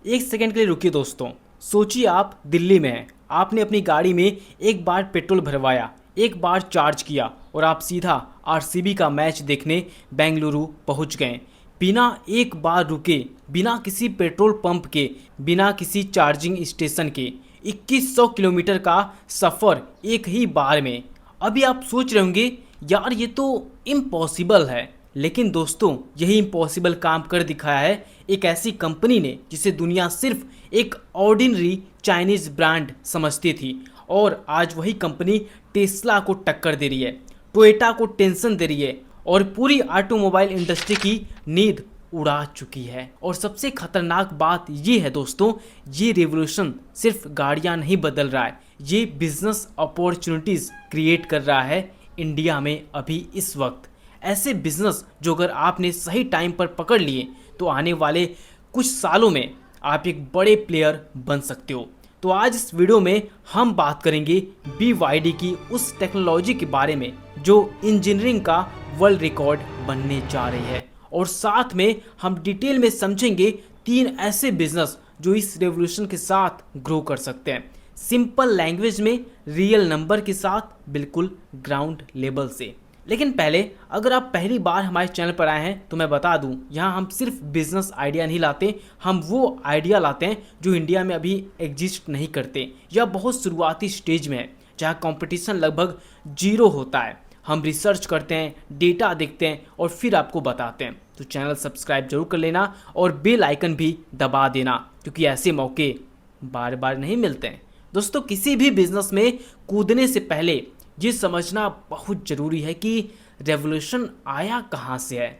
एक सेकंड के लिए रुकिए दोस्तों। सोचिए आप दिल्ली में हैं, आपने अपनी गाड़ी में एक बार पेट्रोल भरवाया, एक बार चार्ज किया और आप सीधा आरसीबी का मैच देखने बेंगलुरु पहुंच गए। बिना एक बार रुके, बिना किसी पेट्रोल पंप के, बिना किसी चार्जिंग स्टेशन के 2100 किलोमीटर का सफ़र एक ही बार में। अभी आप सोच रहे होंगे यार ये तो इम्पॉसिबल है, लेकिन दोस्तों यही इम्पॉसिबल काम कर दिखाया है एक ऐसी कंपनी ने जिसे दुनिया सिर्फ एक ऑर्डिनरी चाइनीज़ ब्रांड समझती थी, और आज वही कंपनी टेस्ला को टक्कर दे रही है, टोयोटा को टेंशन दे रही है और पूरी ऑटोमोबाइल इंडस्ट्री की नींद उड़ा चुकी है। और सबसे खतरनाक बात ये है दोस्तों, ये रेवोल्यूशन सिर्फ गाड़ियां नहीं बदल रहा है, ये बिजनेस अपॉर्चुनिटीज़ क्रिएट कर रहा है इंडिया में अभी इस वक्त। ऐसे बिजनेस जो अगर आपने सही टाइम पर पकड़ लिए तो आने वाले कुछ सालों में आप एक बड़े प्लेयर बन सकते हो। तो आज इस वीडियो में हम बात करेंगे BYD की उस टेक्नोलॉजी के बारे में जो इंजीनियरिंग का वर्ल्ड रिकॉर्ड बनने जा रही है, और साथ में हम डिटेल में समझेंगे 3 ऐसे बिजनेस जो इस रेवोल्यूशन के साथ ग्रो कर सकते हैं, सिंपल लैंग्वेज में, रियल नंबर के साथ, बिल्कुल ग्राउंड लेवल से। लेकिन पहले अगर आप पहली बार हमारे चैनल पर आए हैं तो मैं बता दूं, यहाँ हम सिर्फ बिजनेस आइडिया नहीं लाते, हम वो आइडिया लाते हैं जो इंडिया में अभी एग्जिस्ट नहीं करते या बहुत शुरुआती स्टेज में है, जहाँ कंपटीशन लगभग जीरो होता है। हम रिसर्च करते हैं, डेटा देखते हैं और फिर आपको बताते हैं। तो चैनल सब्सक्राइब जरूर कर लेना और बेल आइकन भी दबा देना, क्योंकि ऐसे मौके बार बार नहीं मिलते हैं। दोस्तों किसी भी बिजनेस में कूदने से पहले ये समझना बहुत ज़रूरी है कि रेवोल्यूशन आया कहाँ से है,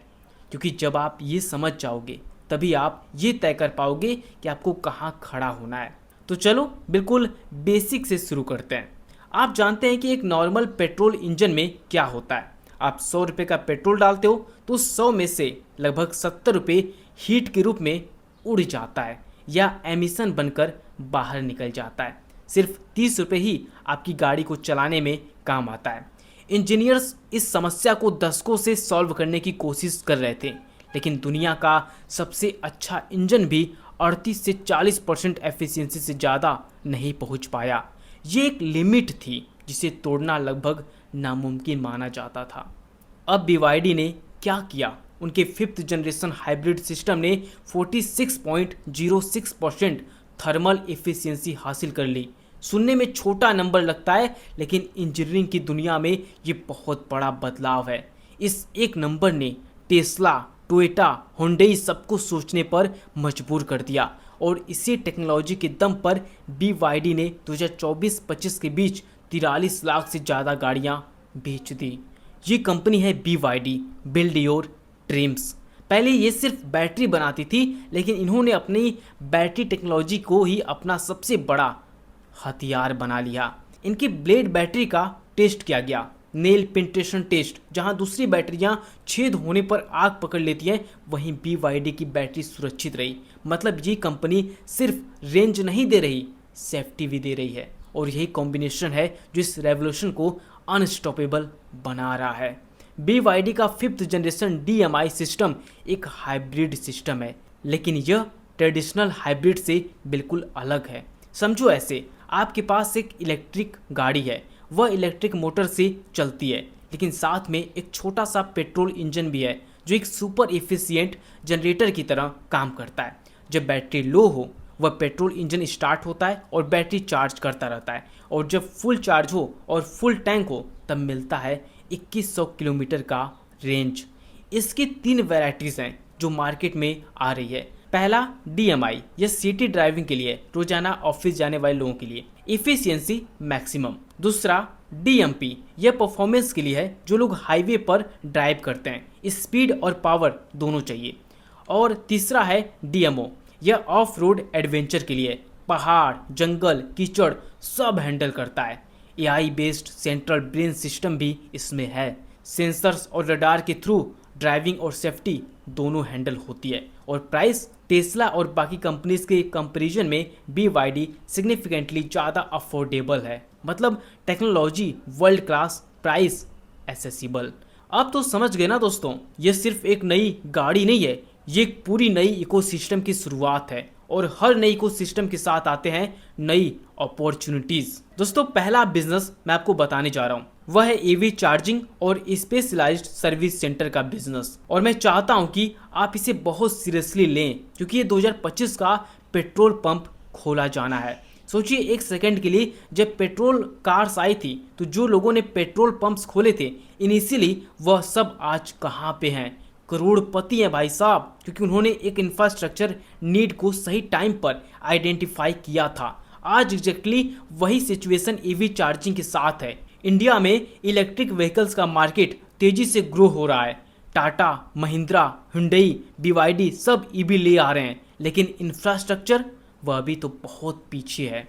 क्योंकि जब आप ये समझ जाओगे तभी आप ये तय कर पाओगे कि आपको कहाँ खड़ा होना है। तो चलो बिल्कुल बेसिक से शुरू करते हैं। आप जानते हैं कि एक नॉर्मल पेट्रोल इंजन में क्या होता है। आप 100 रुपये का पेट्रोल डालते हो तो 100 में से लगभग 70 रुपये हीट के रूप में उड़ जाता है या एमिशन बनकर बाहर निकल जाता है। सिर्फ 30 रुपये ही आपकी गाड़ी को चलाने में काम आता है। इंजीनियर्स इस समस्या को दशकों से सॉल्व करने की कोशिश कर रहे थे, लेकिन दुनिया का सबसे अच्छा इंजन भी 38 से 40% एफिशिएंसी से ज़्यादा नहीं पहुंच पाया। ये एक लिमिट थी जिसे तोड़ना लगभग नामुमकिन माना जाता था। अब BYD ने क्या किया, उनके 5th जनरेशन हाइब्रिड सिस्टम ने 46.06% थर्मल एफिशिएंसी हासिल कर ली। सुनने में छोटा नंबर लगता है, लेकिन इंजीनियरिंग की दुनिया में ये बहुत बड़ा बदलाव है। इस एक नंबर ने टेस्ला, टोयोटा, हुंडई सबको सोचने पर मजबूर कर दिया, और इसी टेक्नोलॉजी के दम पर BYD ने 2024-25 के बीच 43 लाख से ज़्यादा गाड़ियाँ बेच दी। ये कंपनी है BYD, बिल्ड योर ड्रीम्स। पहले ये सिर्फ बैटरी बनाती थी, लेकिन इन्होंने अपनी बैटरी टेक्नोलॉजी को ही अपना सबसे बड़ा हथियार बना लिया। इनकी ब्लेड बैटरी का टेस्ट किया गया, नेल पेंट्रेशन टेस्ट, जहां दूसरी बैटरियां छेद होने पर आग पकड़ लेती हैं, वहीं BYD की बैटरी सुरक्षित रही। मतलब ये कंपनी सिर्फ रेंज नहीं दे रही, सेफ्टी भी दे रही है, और यही कॉम्बिनेशन है जो इस रेवोल्यूशन को अनस्टॉपेबल बना रहा है। BYD का 5th जनरेशन DMI सिस्टम एक हाइब्रिड सिस्टम है, लेकिन यह ट्रेडिशनल हाइब्रिड से बिल्कुल अलग है। समझो ऐसे, आपके पास एक इलेक्ट्रिक गाड़ी है, वह इलेक्ट्रिक मोटर से चलती है, लेकिन साथ में एक छोटा सा पेट्रोल इंजन भी है जो एक सुपर एफिशिएंट जनरेटर की तरह काम करता है। जब बैटरी लो हो, वह पेट्रोल इंजन स्टार्ट होता है और बैटरी चार्ज करता रहता है, और जब फुल चार्ज हो और फुल टैंक हो तब मिलता है 2100 किलोमीटर का रेंज। इसकी 3 वैरायटीज़ हैं जो मार्केट में आ रही है। पहला DMI, यह सिटी ड्राइविंग के लिए, रोजाना ऑफिस जाने वाले लोगों के लिए, इफिशियंसी मैक्सिमम। दूसरा DMP, यह परफॉर्मेंस के लिए है, जो लोग हाईवे पर ड्राइव करते हैं, स्पीड और पावर दोनों चाहिए। और तीसरा है DMO, यह ऑफ रोड एडवेंचर के लिए, पहाड़, जंगल, कीचड़ सब हैंडल करता है। AI based central brain system भी इसमें है। सेंसर्स और रडार के थ्रू ड्राइविंग और सेफ्टी दोनों हैंडल होती है। और प्राइस टेस्ला और बाकी कंपनीज के कंपैरिजन में BYD सिग्निफिकेंटली ज़्यादा अफोर्डेबल है। मतलब technology world class, price accessible. अब तो समझ गए ना दोस्तों, ये सिर्फ एक नई गाड़ी नहीं है, ये एक पूरी नई इकोसिस्टम की शुरुआत है। और हर नई को सिस्टम के साथ आते हैं नई अपॉर्चुनिटीज। दोस्तों पहला बिजनेस मैं आपको बताने जा रहा हूँ वह है ईवी चार्जिंग और स्पेशलाइज्ड सर्विस सेंटर का बिजनेस। और मैं चाहता हूं कि आप इसे बहुत सीरियसली लें क्योंकि ये 2025 का पेट्रोल पंप खोला जाना है। सोचिए एक सेकंड के लिए, जब पेट्रोल कार्स आई थी तो जो लोगों ने पेट्रोल पंप्स खोले थे इनिशियली वह सब आज कहाँ पे हैं? करोड़पति हैं भाई साहब, क्योंकि उन्होंने एक इंफ्रास्ट्रक्चर नीड को सही टाइम पर आइडेंटिफाई किया था। आज एग्जैक्टली वही सिचुएशन ईवी चार्जिंग के साथ है। इंडिया में इलेक्ट्रिक व्हीकल्स का मार्केट तेजी से ग्रो हो रहा है। टाटा, महिंद्रा, हुंडई, BYD सब ईवी ले आ रहे हैं, लेकिन इंफ्रास्ट्रक्चर वह अभी तो बहुत पीछे है।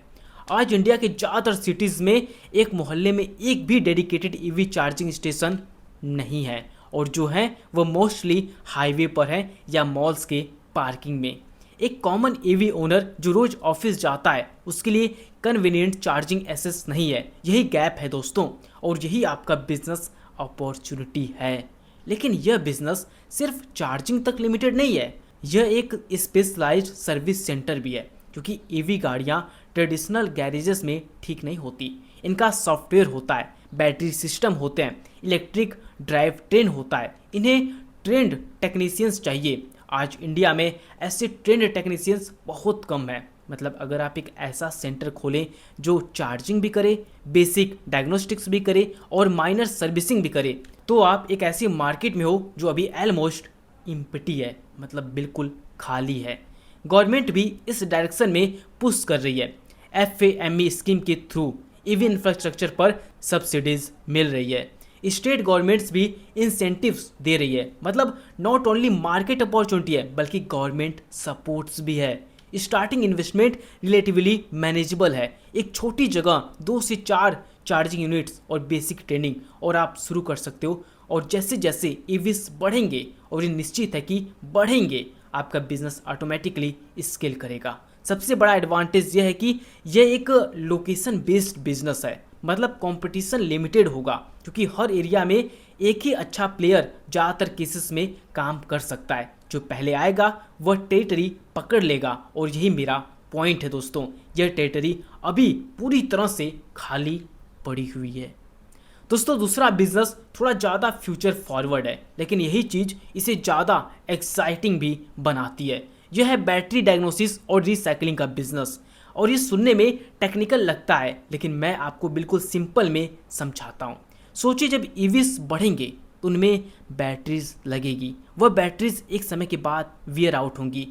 आज इंडिया के ज़्यादातर सिटीज़ में एक मोहल्ले में एक भी डेडिकेटेड ईवी चार्जिंग स्टेशन नहीं है, और जो है वह मोस्टली हाईवे पर है या मॉल्स के पार्किंग में। एक कॉमन ईवी ओनर जो रोज ऑफिस जाता है उसके लिए कन्वीनियंट चार्जिंग एसेस नहीं है। यही गैप है दोस्तों, और यही आपका बिजनेस अपॉर्चुनिटी है। लेकिन यह बिजनेस सिर्फ चार्जिंग तक लिमिटेड नहीं है, यह एक स्पेशलाइज्ड सर्विस सेंटर भी है, क्योंकि ईवी गाड़ियाँ ट्रेडिशनल गैरेजेस में ठीक नहीं होती। इनका सॉफ्टवेयर होता है, बैटरी सिस्टम होते हैं, इलेक्ट्रिक ड्राइव ट्रेन होता है। इन्हें ट्रेंड टेक्नीशियंस चाहिए। आज इंडिया में ऐसे ट्रेंड टेक्नीशियंस बहुत कम है। मतलब अगर आप एक ऐसा सेंटर खोलें जो चार्जिंग भी करे, बेसिक डायग्नोस्टिक्स भी करे और माइनर सर्विसिंग भी करे, तो आप एक ऐसी मार्केट में हो जो अभी ऑलमोस्ट इम्पटी है, मतलब बिल्कुल खाली है। गवर्नमेंट भी इस डायरेक्शन में पुश कर रही है। FAME स्कीम के थ्रू ईवी इंफ्रास्ट्रक्चर पर सब्सिडीज मिल रही है। स्टेट गवर्नमेंट्स भी इंसेंटिव्स दे रही है। मतलब नॉट ओनली मार्केट अपॉर्चुनिटी है बल्कि गवर्नमेंट सपोर्ट्स भी है। स्टार्टिंग इन्वेस्टमेंट रिलेटिवली मैनेजेबल है। एक छोटी जगह 2 से 4 चार्जिंग यूनिट्स और बेसिक ट्रेनिंग और आप शुरू कर सकते हो। और जैसे जैसे ईवीज बढ़ेंगे, और ये निश्चित है कि बढ़ेंगे, आपका बिजनेस ऑटोमेटिकली स्केल करेगा। सबसे बड़ा एडवांटेज यह है कि यह एक लोकेशन बेस्ड बिजनेस है। मतलब कंपटीशन लिमिटेड होगा, क्योंकि हर एरिया में एक ही अच्छा प्लेयर ज़्यादातर केसेस में काम कर सकता है। जो पहले आएगा वह टेरिटरी पकड़ लेगा, और यही मेरा पॉइंट है दोस्तों। यह टेरिटरी अभी पूरी तरह से खाली पड़ी हुई है। दोस्तों दूसरा बिजनेस थोड़ा ज़्यादा फ्यूचर फॉरवर्ड है, लेकिन यही चीज़ इसे ज़्यादा एक्साइटिंग भी बनाती है। यह है बैटरी डायग्नोसिस और रिसाइकलिंग का बिजनेस। और ये सुनने में टेक्निकल लगता है, लेकिन मैं आपको बिल्कुल सिंपल में समझाता हूँ। सोचिए जब ईवीज बढ़ेंगे तो उनमें बैटरीज लगेगी। वह बैटरीज एक समय के बाद वियर आउट होंगी।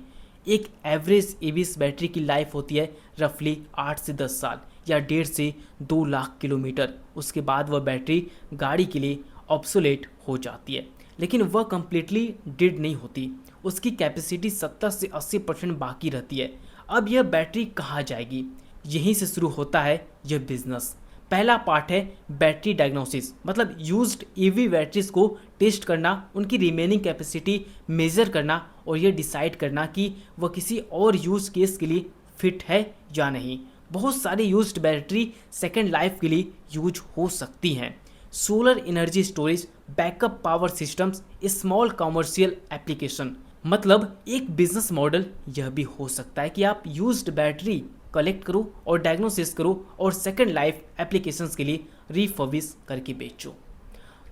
एक एवरेज ईवीज बैटरी की लाइफ होती है रफली 8 से 10 साल या 1.5 से 2 लाख किलोमीटर। उसके बाद वह बैटरी गाड़ी के लिए ऑब्सोलेट हो जाती है, लेकिन वह कंप्लीटली डेड नहीं होती। उसकी कैपेसिटी 70 से 80% बाकी रहती है। अब यह बैटरी कहाँ जाएगी? यहीं से शुरू होता है यह बिजनेस। पहला पार्ट है बैटरी डायग्नोसिस, मतलब यूज्ड ईवी बैटरीज को टेस्ट करना, उनकी रिमेनिंग कैपेसिटी मेजर करना और यह डिसाइड करना कि वह किसी और यूज केस के लिए फिट है या नहीं। बहुत सारी यूज्ड बैटरी सेकेंड लाइफ के लिए यूज हो सकती हैं। Solar energy storage, backup power systems, small commercial application. मतलब एक बिजनेस मॉडल यह भी हो सकता है कि आप यूज्ड बैटरी कलेक्ट करो और डायग्नोसिस करो और सेकेंड लाइफ एप्लीकेशंस के लिए रिफर्बिश करके बेचो।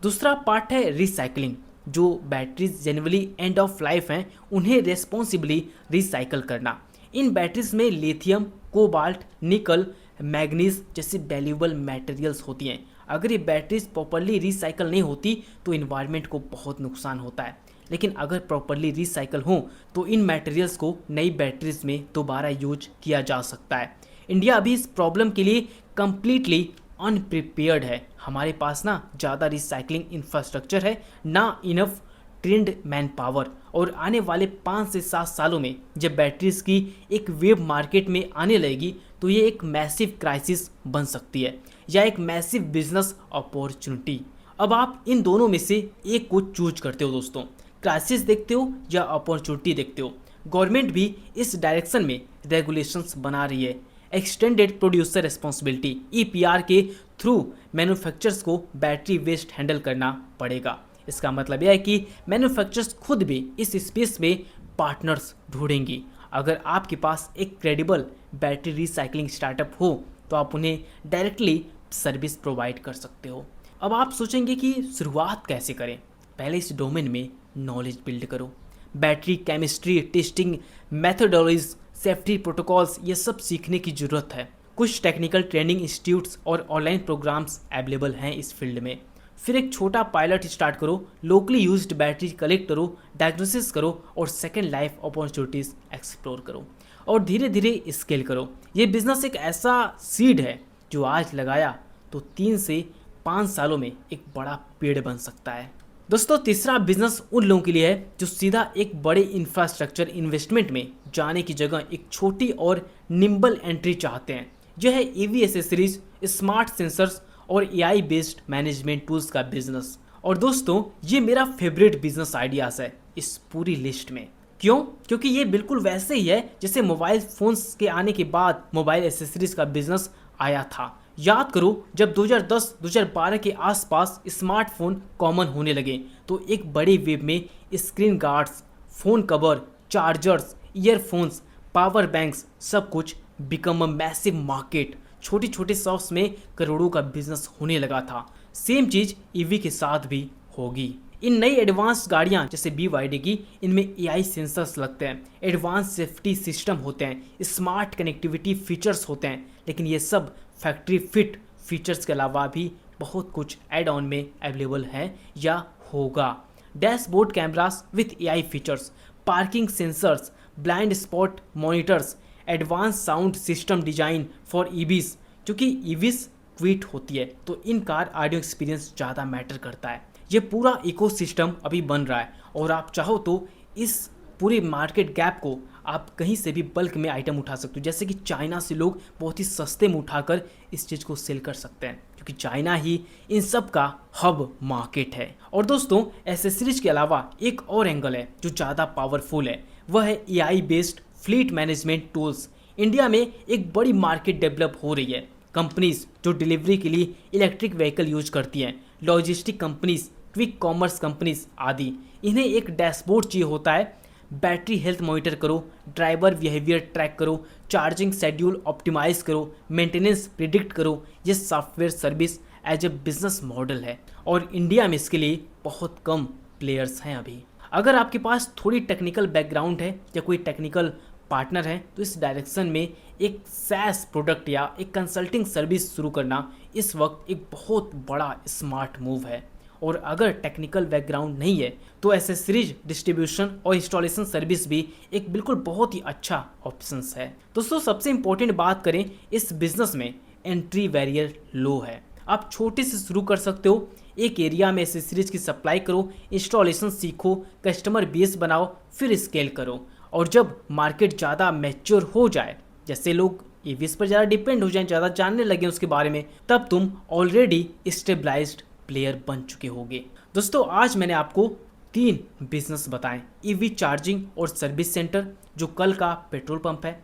दूसरा पार्ट है रिसाइकलिंग। जो batteries generally end of life हैं उन्हें रेस्पॉन्सिबली रिसाइकल करना। इन बैटरीज में लिथियम, कोबाल्ट, निकल, मैग्नीज जैसी वैल्यूएबल मटेरियल्स होती हैं। अगर ये बैटरीज प्रॉपरली रिसाइकल नहीं होती तो इन्वायरमेंट को बहुत नुकसान होता है, लेकिन अगर प्रॉपरली रिसाइकल हो तो इन मटेरियल्स को नई बैटरीज में दोबारा यूज किया जा सकता है। इंडिया अभी इस प्रॉब्लम के लिए कम्प्लीटली अनप्रिपेयर्ड है। हमारे पास ना ज़्यादा रिसाइकलिंग इंफ्रास्ट्रक्चर है, ना इनफ ट्रेंड मैन पावर। और आने वाले 5 से 7 सालों में जब बैटरीज की एक वेब मार्केट में आने लगेगी तो ये एक मैसिव क्राइसिस बन सकती है या एक मैसिव बिजनेस अपॉर्चुनिटी। अब आप इन दोनों में से एक को चूज करते हो दोस्तों, क्राइसिस देखते हो या अपॉर्चुनिटी देखते हो। गवर्नमेंट भी इस डायरेक्शन में रेगुलेशंस बना रही है। एक्सटेंडेड प्रोड्यूसर रिस्पॉन्सिबिलिटी EPR के थ्रू मैन्युफैक्चरर्स को बैटरी वेस्ट हैंडल करना पड़ेगा। इसका मतलब यह है कि मैन्युफैक्चरर्स खुद भी इस स्पेस में पार्टनर्स ढूंढेंगी। अगर आपके पास एक क्रेडिबल बैटरी रिसाइकलिंग स्टार्टअप हो तो आप उन्हें डायरेक्टली सर्विस प्रोवाइड कर सकते हो। अब आप सोचेंगे कि शुरुआत कैसे करें। पहले इस डोमेन में नॉलेज बिल्ड करो। Battery chemistry, testing methodologies, safety protocols, ये सब सीखने की ज़रूरत है। कुछ टेक्निकल ट्रेनिंग इंस्टीट्यूट्स और ऑनलाइन प्रोग्राम्स अवेलेबल हैं इस फील्ड में। फिर एक छोटा पायलट स्टार्ट करो, लोकली यूज्ड बैटरी कलेक्ट करो, डायग्नोसिस करो और सेकेंड लाइफ अपॉर्चुनिटीज़ एक्सप्लोर करो और धीरे धीरे स्केल करो। ये बिजनेस एक ऐसा सीड है जो आज लगाया तो 3 से 5 सालों में एक बड़ा पेड़ बन सकता है। दोस्तों, तीसरा बिजनेस उन लोगों के लिए है जो सीधा एक बड़े इंफ्रास्ट्रक्चर इन्वेस्टमेंट में जाने की जगह एक छोटी और निम्बल एंट्री चाहते हैं। यह है ईवी एसेसरीज, स्मार्ट सेंसर्स और एआई बेस्ड मैनेजमेंट टूल्स का बिजनेस। और दोस्तों, ये मेरा फेवरेट बिजनेस आइडियाज़ है इस पूरी लिस्ट में। क्यों? क्योंकि ये बिल्कुल वैसे ही है जैसे मोबाइल फोन्स के आने के बाद मोबाइल एसेसरीज का बिजनेस आया था। याद करो, जब 2010-2012 के आसपास स्मार्टफोन कॉमन होने लगे तो एक बड़े वेब में screen guards, phone cover, chargers, earphones, power banks, सब कुछ बिकम अ मैसिव मार्केट। छोटे छोटे शॉप्स में करोड़ों का बिजनेस होने लगा था। सेम चीज़ ईवी के साथ भी होगी। इन नई एडवांस गाड़ियां जैसे BYD की, इनमें एआई सेंसर्स लगते हैं, एडवांस सेफ्टी सिस्टम होते हैं, स्मार्ट कनेक्टिविटी फीचर्स होते हैं। लेकिन ये सब फैक्ट्री फिट फीचर्स के अलावा भी बहुत कुछ एड ऑन में अवेलेबल है या होगा। Dashboard cameras with AI features, parking sensors, blind spot monitors, advance sound system design for EVs. क्योंकि ईवीज क्विट होती है तो इन कार ऑडियो एक्सपीरियंस ज़्यादा मैटर करता है। ये पूरा इकोसिस्टम अभी बन रहा है और आप चाहो तो इस पूरे मार्केट गैप को आप कहीं से भी बल्क में आइटम उठा सकते हो। जैसे कि चाइना से लोग बहुत ही सस्ते में उठाकर इस चीज़ को सेल कर सकते हैं क्योंकि चाइना ही इन सब का हब मार्केट है। और दोस्तों, एसेसरीज के अलावा एक और एंगल है जो ज़्यादा पावरफुल है, वह है AI based fleet management tools. India में एक बड़ी मार्केट डेवलप हो रही है। कंपनीज जो डिलीवरी के लिए इलेक्ट्रिक व्हीकल यूज करती हैं, logistic companies, quick commerce companies आदि, इन्हें एक डैशबोर्ड चाहिए होता है। बैटरी हेल्थ मॉनिटर करो, ड्राइवर बिहेवियर ट्रैक करो, चार्जिंग शेड्यूल ऑप्टिमाइज करो, मेंटेनेंस प्रिडिक्ट करो। ये software service as a business model है और इंडिया में इसके लिए बहुत कम प्लेयर्स हैं अभी। अगर आपके पास थोड़ी टेक्निकल बैकग्राउंड है या कोई टेक्निकल पार्टनर है तो इस डायरेक्शन में एक SaaS प्रोडक्ट या एक कंसल्टिंग सर्विस शुरू करना इस वक्त एक बहुत बड़ा स्मार्ट मूव है। और अगर टेक्निकल बैकग्राउंड नहीं है तो एसेसरीज डिस्ट्रीब्यूशन और इंस्टॉलेशन सर्विस भी एक बिल्कुल बहुत ही अच्छा ऑप्शंस है। दोस्तों, सबसे इंपॉर्टेंट बात करें, इस बिजनेस में एंट्री बैरियर लो है। आप छोटे से शुरू कर सकते हो। एक एरिया में एसेसरीज की सप्लाई करो, इंस्टॉलेशन सीखो, कस्टमर बेस बनाओ, फिर स्केल करो। और जब मार्केट ज़्यादा मैच्योर हो जाए, जैसे लोग ईवीज पर ज़्यादा डिपेंड हो जाएं, ज़्यादा जानने लगे उसके बारे में, तब तुम ऑलरेडी स्टेबलाइज्ड प्लेयर बन चुके होगे। दोस्तों, आज मैंने आपको 3 बिजनेस बताएं, ईवी चार्जिंग और सर्विस सेंटर जो कल का पेट्रोल पंप है,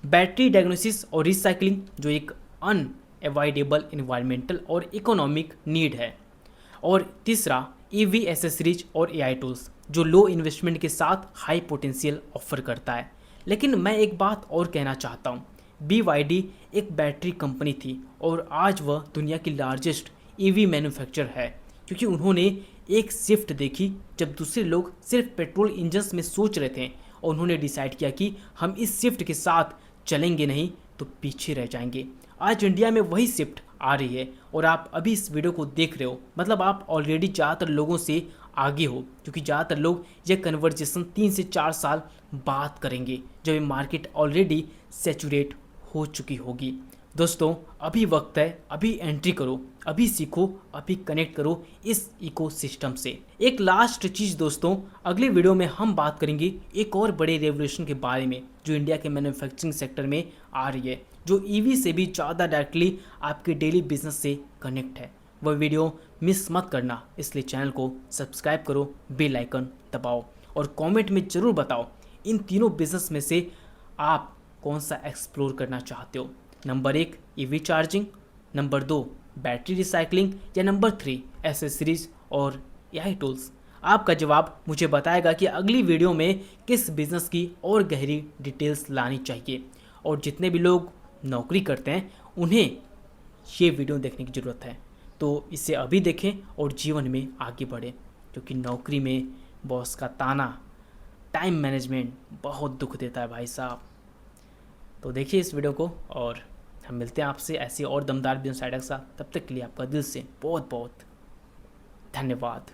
बैटरी डायग्नोसिस और रिसाइकलिंग जो एक अनएवॉइडेबल इन्वायरमेंटल और इकोनॉमिक नीड है, और तीसरा ईवी एसेसरीज और एआई टूल्स जो लो इन्वेस्टमेंट के साथ हाई पोटेंशियल ऑफर करता है। लेकिन मैं एक बात और कहना चाहता हूँ, BYD एक बैटरी कंपनी थी और आज वह दुनिया की लार्जेस्ट ईवी मैन्युफैक्चर है क्योंकि उन्होंने एक शिफ्ट देखी जब दूसरे लोग सिर्फ पेट्रोल इंजन्स में सोच रहे थे और उन्होंने डिसाइड किया कि हम इस शिफ्ट के साथ चलेंगे नहीं तो पीछे रह जाएंगे। आज इंडिया में वही शिफ्ट आ रही है और आप अभी इस वीडियो को देख रहे हो, मतलब आप ऑलरेडी ज़्यादातर लोगों से आगे हो क्योंकि ज़्यादातर लोग ये कन्वर्जेशन 3 से 4 साल बाद करेंगे जब ये मार्केट ऑलरेडी सैचुरेट हो चुकी होगी। दोस्तों, अभी वक्त है, अभी एंट्री करो, अभी सीखो, अभी कनेक्ट करो इस इकोसिस्टम से। एक लास्ट चीज़ दोस्तों, अगले वीडियो में हम बात करेंगे एक और बड़े रेवोल्यूशन के बारे में जो इंडिया के मैन्युफैक्चरिंग सेक्टर में आ रही है, जो ईवी से भी ज़्यादा डायरेक्टली आपके डेली बिजनेस से कनेक्ट है। वह वीडियो मिस मत करना, इसलिए चैनल को सब्सक्राइब करो, बेल आइकन दबाओ और कमेंट में ज़रूर बताओ इन तीनों बिजनेस में से आप कौन सा एक्सप्लोर करना चाहते हो। Number 1 EV charging, number 2 battery recycling या नंबर 3 एसेसरीज और एआई टूल्स। आपका जवाब मुझे बताएगा कि अगली वीडियो में किस बिज़नेस की और गहरी डिटेल्स लानी चाहिए। और जितने भी लोग नौकरी करते हैं उन्हें ये वीडियो देखने की ज़रूरत है, तो इसे अभी देखें और जीवन में आगे बढ़ें, क्योंकि नौकरी में बॉस का ताना, टाइम मैनेजमेंट बहुत दुख देता है भाई साहब। तो देखिए इस वीडियो को, और हम मिलते हैं आपसे ऐसी और दमदार बिजनेस आइडिया के साथ। तब तक के लिए आपका दिल से बहुत बहुत धन्यवाद।